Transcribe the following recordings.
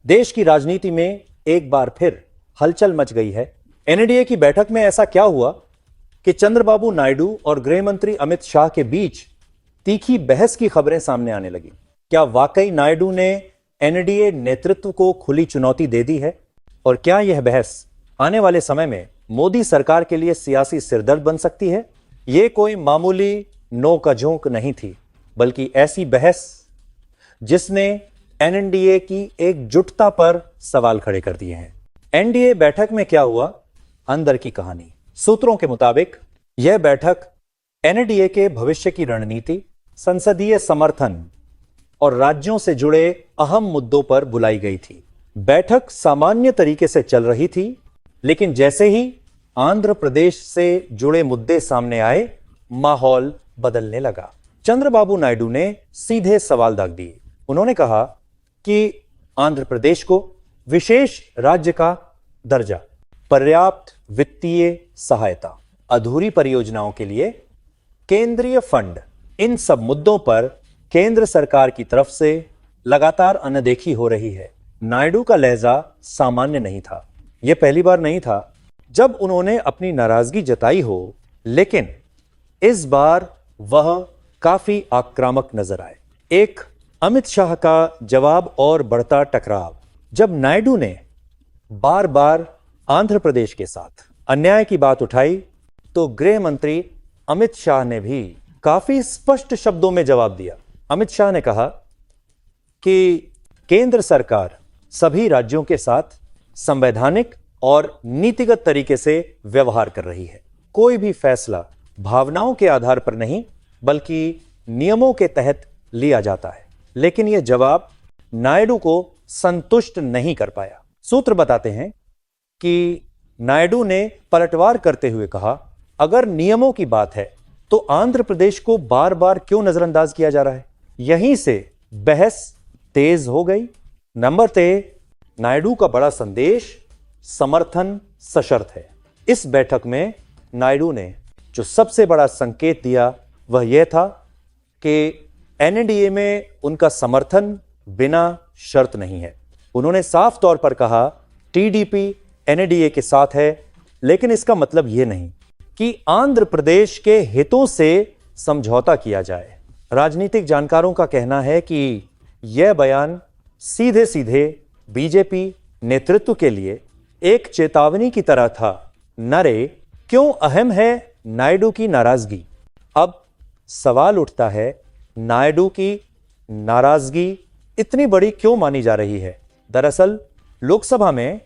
देश की राजनीति में एक बार फिर हलचल मच गई है। एनडीए की बैठक में ऐसा क्या हुआ कि चंद्रबाबू नायडू और गृह मंत्री अमित शाह के बीच तीखी बहस की खबरें सामने आने लगी। क्या वाकई नायडू ने एनडीए नेतृत्व को खुली चुनौती दे दी है? और क्या यह बहस आने वाले समय में मोदी सरकार के लिए सियासी सिरदर्द बन सकती है? यह कोई मामूली नोक-झोंक नहीं थी, बल्कि ऐसी बहस जिसने एनडीए की एकजुटता पर सवाल खड़े कर दिए हैं। एनडीए बैठक में क्या हुआ, अंदर की कहानी। सूत्रों के मुताबिक यह बैठक एनडीए के भविष्य की रणनीति, संसदीय समर्थन और राज्यों से जुड़े अहम मुद्दों पर बुलाई गई थी। बैठक सामान्य तरीके से चल रही थी, लेकिन जैसे ही आंध्र प्रदेश से जुड़े मुद्दे सामने आए, माहौल बदलने लगा। चंद्रबाबू नायडू ने सीधे सवाल दाग दिए। उन्होंने कहा कि आंध्र प्रदेश को विशेष राज्य का दर्जा, पर्याप्त वित्तीय सहायता, अधूरी परियोजनाओं के लिए केंद्रीय फंड, इन सब मुद्दों पर केंद्र सरकार की तरफ से लगातार अनदेखी हो रही है। नायडू का लहजा सामान्य नहीं था। यह पहली बार नहीं था जब उन्होंने अपनी नाराजगी जताई हो, लेकिन इस बार वह काफी आक्रामक नजर आए। एक अमित शाह का जवाब और बढ़ता टकराव। जब नायडू ने बार बार आंध्र प्रदेश के साथ अन्याय की बात उठाई, तो गृह मंत्री अमित शाह ने भी काफी स्पष्ट शब्दों में जवाब दिया। अमित शाह ने कहा कि केंद्र सरकार सभी राज्यों के साथ संवैधानिक और नीतिगत तरीके से व्यवहार कर रही है। कोई भी फैसला भावनाओं के आधार पर नहीं, बल्कि नियमों के तहत लिया जाता है। लेकिन यह जवाब नायडू को संतुष्ट नहीं कर पाया। सूत्र बताते हैं कि नायडू ने पलटवार करते हुए कहा, अगर नियमों की बात है तो आंध्र प्रदेश को बार बार क्यों नजरअंदाज किया जा रहा है? यहीं से बहस तेज हो गई। नंबर 3, नायडू का बड़ा संदेश, समर्थन सशर्त है। इस बैठक में नायडू ने जो सबसे बड़ा संकेत दिया वह यह था कि एनडीए में उनका समर्थन बिना शर्त नहीं है। उन्होंने साफ तौर पर कहा, टीडीपी एनडीए के साथ है, लेकिन इसका मतलब यह नहीं कि आंध्र प्रदेश के हितों से समझौता किया जाए। राजनीतिक जानकारों का कहना है कि यह बयान सीधे सीधे बीजेपी नेतृत्व के लिए एक चेतावनी की तरह था। नरे, क्यों अहम है नायडू की नाराजगी? अब सवाल उठता है, नायडू की नाराजगी इतनी बड़ी क्यों मानी जा रही है? दरअसल लोकसभा में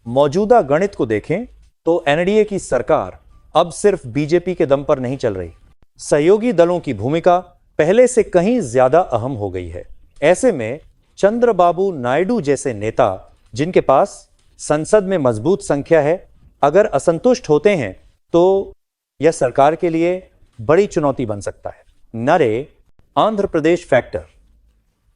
मौजूदा गणित को देखें तो एनडीए की सरकार अब सिर्फ बीजेपी के दम पर नहीं चल रही। सहयोगी दलों की भूमिका पहले से कहीं ज्यादा अहम हो गई है। ऐसे में चंद्रबाबू नायडू जैसे नेता, जिनके पास संसद में मजबूत संख्या है, अगर असंतुष्ट होते हैं तो यह सरकार के लिए बड़ी चुनौती बन सकता है। नरे, आंध्र प्रदेश फैक्टर,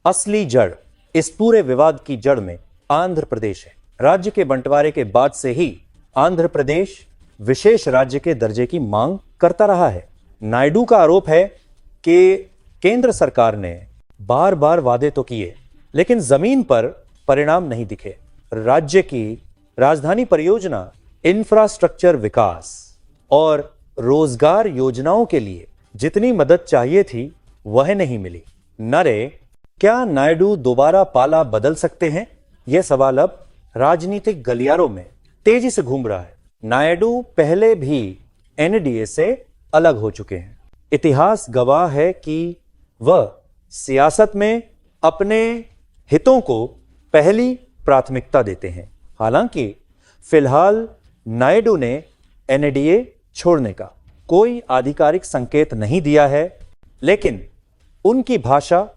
असली जड़, इस पूरे विवाद की जड़ में आंध्र प्रदेश है। राज्य के बंटवारे के बाद से ही आंध्र प्रदेश विशेष राज्य के दर्जे की मांग करता रहा है। नायडू का आरोप है कि केंद्र सरकार ने बार बार वादे तो किए, लेकिन जमीन पर परिणाम नहीं दिखे। राज्य की राजधानी परियोजना, इंफ्रास्ट्रक्चर विकास और रोजगार योजनाओं के लिए जितनी मदद चाहिए थी वह नहीं मिली। नरे, क्या नायडू दोबारा पाला बदल सकते हैं? यह सवाल अब राजनीतिक गलियारों में तेजी से घूम रहा है। नायडू पहले भी एनडीए से अलग हो चुके हैं। इतिहास गवाह है कि वह सियासत में अपने हितों को पहली प्राथमिकता देते हैं। हालांकि फिलहाल नायडू ने एनडीए छोड़ने का कोई आधिकारिक संकेत नहीं दिया है, लेकिन उनकी भाषा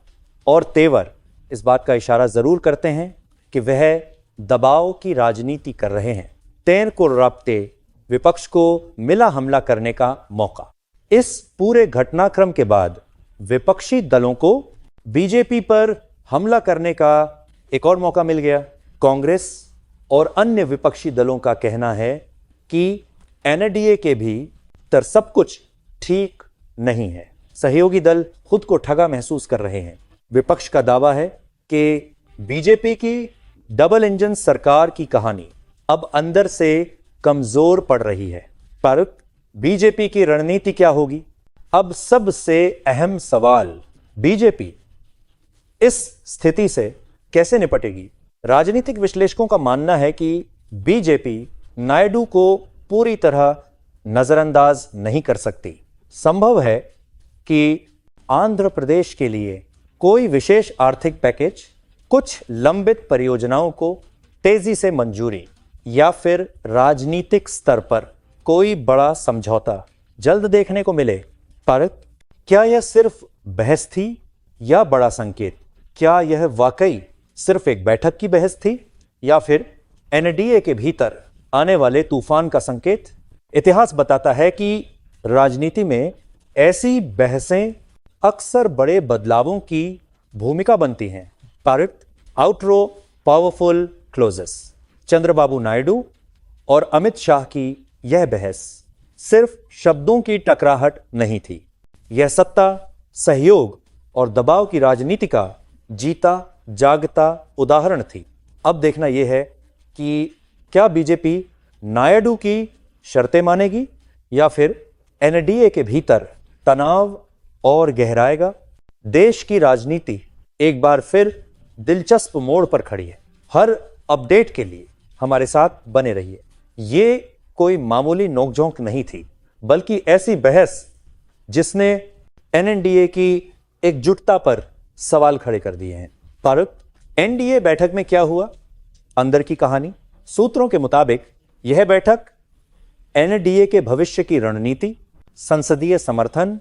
और तेवर इस बात का इशारा जरूर करते हैं कि वह दबाव की राजनीति कर रहे हैं। तैर को राब्ते विपक्ष को मिला हमला करने का मौका। इस पूरे घटनाक्रम के बाद विपक्षी दलों को बीजेपी पर हमला करने का एक और मौका मिल गया। कांग्रेस और अन्य विपक्षी दलों का कहना है कि एनडीए के भीतर सब कुछ ठीक नहीं है। सहयोगी दल खुद को ठगा महसूस कर रहे हैं। विपक्ष का दावा है कि बीजेपी की डबल इंजन सरकार की कहानी अब अंदर से कमजोर पड़ रही है। पर बीजेपी की रणनीति क्या होगी? अब सबसे अहम सवाल, बीजेपी इस स्थिति से कैसे निपटेगी? राजनीतिक विश्लेषकों का मानना है कि बीजेपी नायडू को पूरी तरह नजरअंदाज नहीं कर सकती। संभव है कि आंध्र प्रदेश के लिए कोई विशेष आर्थिक पैकेज, कुछ लंबित परियोजनाओं को तेजी से मंजूरी या फिर राजनीतिक स्तर पर कोई बड़ा समझौता जल्द देखने को मिले। पर क्या यह सिर्फ बहस थी या बड़ा संकेत? क्या यह वाकई सिर्फ एक बैठक की बहस थी या फिर एनडीए के भीतर आने वाले तूफान का संकेत? इतिहास बताता है कि राजनीति में ऐसी बहसें अक्सर बड़े बदलावों की भूमिका बनती हैं। Part outro powerful closes. Chandrababu Naidu और अमित शाह की यह बहस सिर्फ शब्दों की टकराहट नहीं थी, यह सत्ता, सहयोग और दबाव की राजनीति का जीता जागता उदाहरण थी। अब देखना यह है कि क्या बीजेपी नायडू की शर्तें मानेगी या फिर एनडीए के भीतर तनाव और गहराएगा। देश की राजनीति एक बार फिर दिलचस्प मोड़ पर खड़ी है। हर अपडेट के लिए हमारे साथ बने रहिए। ये कोई मामूली नोकझोंक नहीं थी, बल्कि ऐसी बहस जिसने एनडीए की एकजुटता पर सवाल खड़े कर दिए हैं। फारूक, एनडीए बैठक में क्या हुआ? अंदर की कहानी। सूत्रों के मुताबिक यह बैठक एनडीए के भविष्य की रणनीति, संसदीय समर्थन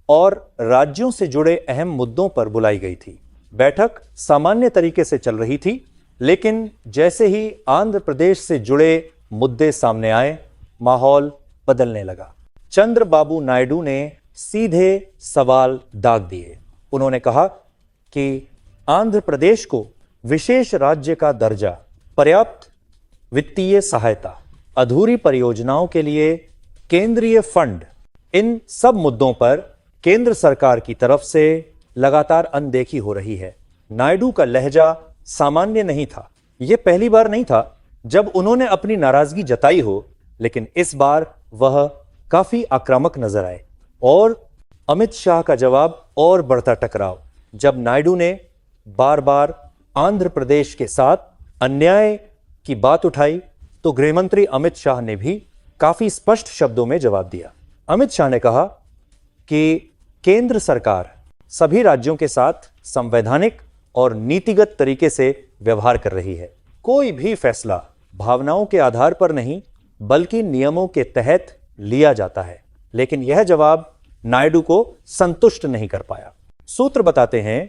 और राज्यों से जुड़े अहम मुद्दों पर बुलाई गई थी। बैठक सामान्य तरीके से चल रही थी, लेकिन जैसे ही आंध्र प्रदेश से जुड़े मुद्दे सामने आए, माहौल बदलने लगा। चंद्रबाबू नायडू ने सीधे सवाल दाग दिए। उन्होंने कहा कि आंध्र प्रदेश को विशेष राज्य का दर्जा, पर्याप्त वित्तीय सहायता, अधूरी परियोजनाओं के लिए केंद्रीय फंड, इन सब मुद्दों पर केंद्र सरकार की तरफ से लगातार अनदेखी हो रही है। नायडू का लहजा सामान्य नहीं था। यह पहली बार नहीं था जब उन्होंने अपनी नाराजगी जताई हो, लेकिन इस बार वह काफी आक्रामक नजर आए। और अमित शाह का जवाब और बढ़ता टकराव। जब नायडू ने बार बार आंध्र प्रदेश के साथ अन्याय की बात उठाई, तो गृहमंत्री अमित शाह ने भी काफी स्पष्ट शब्दों में जवाब दिया। अमित शाह ने कहा कि केंद्र सरकार सभी राज्यों के साथ संवैधानिक और नीतिगत तरीके से व्यवहार कर रही है। कोई भी फैसला भावनाओं के आधार पर नहीं, बल्कि नियमों के तहत लिया जाता है। लेकिन यह जवाब नायडू को संतुष्ट नहीं कर पाया। सूत्र बताते हैं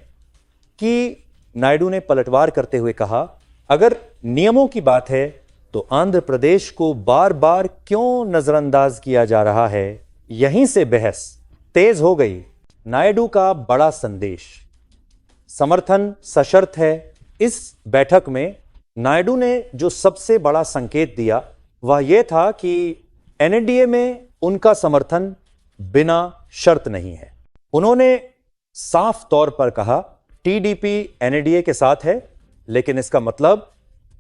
कि नायडू ने पलटवार करते हुए कहा, अगर नियमों की बात है तो आंध्र प्रदेश को बार बार क्यों नजरअंदाज किया जा रहा है? यहीं से बहस तेज हो गई। नायडू का बड़ा संदेश, समर्थन सशर्त है। इस बैठक में नायडू ने जो सबसे बड़ा संकेत दिया वह यह था कि एनडीए में उनका समर्थन बिना शर्त नहीं है। उन्होंने साफ तौर पर कहा, टीडीपी एनडीए के साथ है, लेकिन इसका मतलब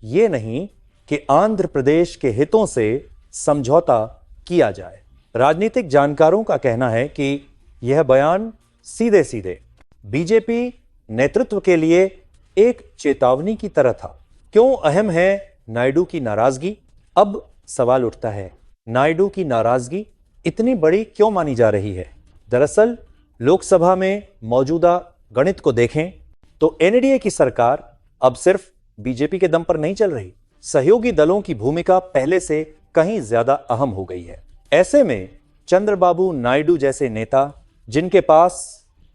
यह नहीं कि आंध्र प्रदेश के हितों से समझौता किया जाए। राजनीतिक जानकारों का कहना है कि यह बयान सीधे सीधे बीजेपी नेतृत्व के लिए एक चेतावनी की तरह था। क्यों अहम है नायडू की नाराजगी? अब सवाल उठता है, नायडू की नाराजगी इतनी बड़ी क्यों मानी जा रही है? दरअसल लोकसभा में मौजूदा गणित को देखें तो एनडीए की सरकार अब सिर्फ बीजेपी के दम पर नहीं चल रही। सहयोगी दलों की भूमिका पहले से कहीं ज्यादा अहम हो गई है। ऐसे में चंद्रबाबू नायडू जैसे नेता, जिनके पास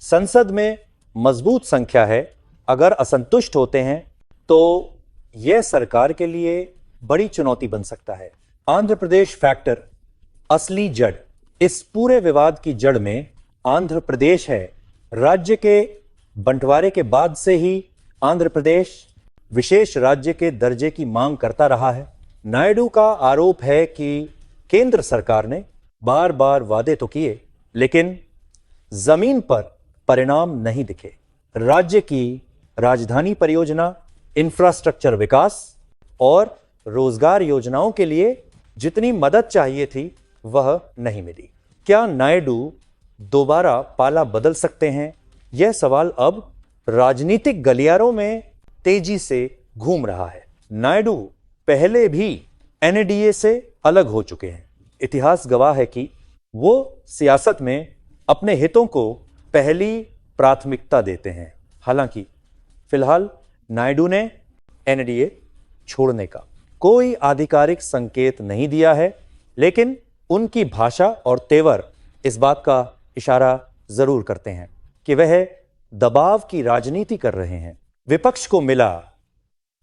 संसद में मजबूत संख्या है, अगर असंतुष्ट होते हैं तो यह सरकार के लिए बड़ी चुनौती बन सकता है। आंध्र प्रदेश फैक्टर असली जड़, इस पूरे विवाद की जड़ में आंध्र प्रदेश है। राज्य के बंटवारे के बाद से ही आंध्र प्रदेश विशेष राज्य के दर्जे की मांग करता रहा है। नायडू का आरोप है कि केंद्र सरकार ने बार बार वादे तो किए, लेकिन जमीन पर परिणाम नहीं दिखे। राज्य की राजधानी परियोजना, इंफ्रास्ट्रक्चर विकास और रोजगार योजनाओं के लिए जितनी मदद चाहिए थी वह नहीं मिली। क्या नायडू दोबारा पाला बदल सकते हैं? यह सवाल अब राजनीतिक गलियारों में तेजी से घूम रहा है। नायडू पहले भी एनडीए से अलग हो चुके हैं। इतिहास गवाह है कि वो सियासत में अपने हितों को पहली प्राथमिकता देते हैं। हालांकि फिलहाल नायडू ने एनडीए छोड़ने का कोई आधिकारिक संकेत नहीं दिया है, लेकिन उनकी भाषा और तेवर इस बात का इशारा जरूर करते हैं कि वह दबाव की राजनीति कर रहे हैं। विपक्ष को मिला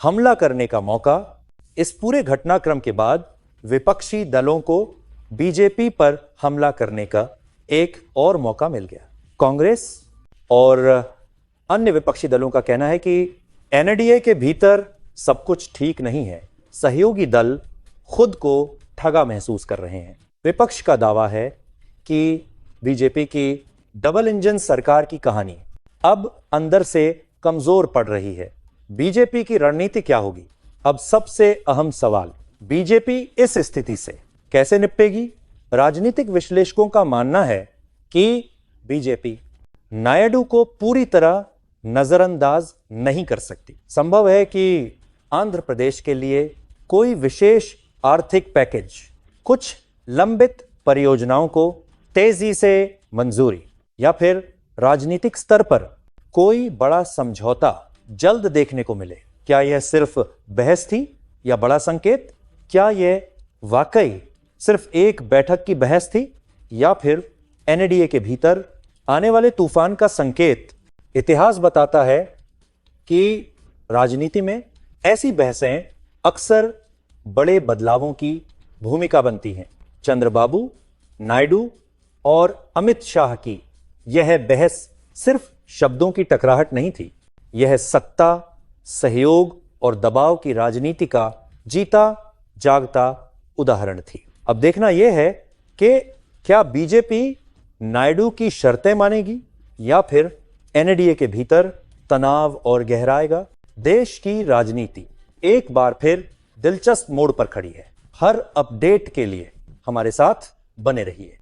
हमला करने का मौका। इस पूरे घटनाक्रम के बाद विपक्षी दलों को बीजेपी पर हमला करने का एक और मौका मिल गया। कांग्रेस और अन्य विपक्षी दलों का कहना है कि एनडीए के भीतर सब कुछ ठीक नहीं है, सहयोगी दल खुद को ठगा महसूस कर रहे हैं। विपक्ष का दावा है कि बीजेपी की डबल इंजन सरकार की कहानी अब अंदर से कमजोर पड़ रही है। बीजेपी की रणनीति क्या होगी? अब सबसे अहम सवाल, बीजेपी इस स्थिति से कैसे निपटेगी? राजनीतिक विश्लेषकों का मानना है कि बीजेपी नायडू को पूरी तरह नजरअंदाज नहीं कर सकती। संभव है कि आंध्र प्रदेश के लिए कोई विशेष आर्थिक पैकेज, कुछ लंबित परियोजनाओं को तेजी से मंजूरी, या फिर राजनीतिक स्तर पर कोई बड़ा समझौता जल्द देखने को मिले। क्या यह सिर्फ बहस थी या बड़ा संकेत? क्या यह वाकई सिर्फ एक बैठक की बहस थी या फिर एनडीए के भीतर आने वाले तूफान का संकेत? इतिहास बताता है कि राजनीति में ऐसी बहसें अक्सर बड़े बदलावों की भूमिका बनती हैं। चंद्रबाबू नायडू और अमित शाह की यह बहस सिर्फ शब्दों की टकराहट नहीं थी, यह सत्ता, सहयोग और दबाव की राजनीति का जीता जागता उदाहरण थी। अब देखना यह है कि क्या बीजेपी नायडू की शर्तें मानेगी या फिर एनडीए के भीतर तनाव और गहराएगा। देश की राजनीति एक बार फिर दिलचस्प मोड़ पर खड़ी है। हर अपडेट के लिए हमारे साथ बने रहिए।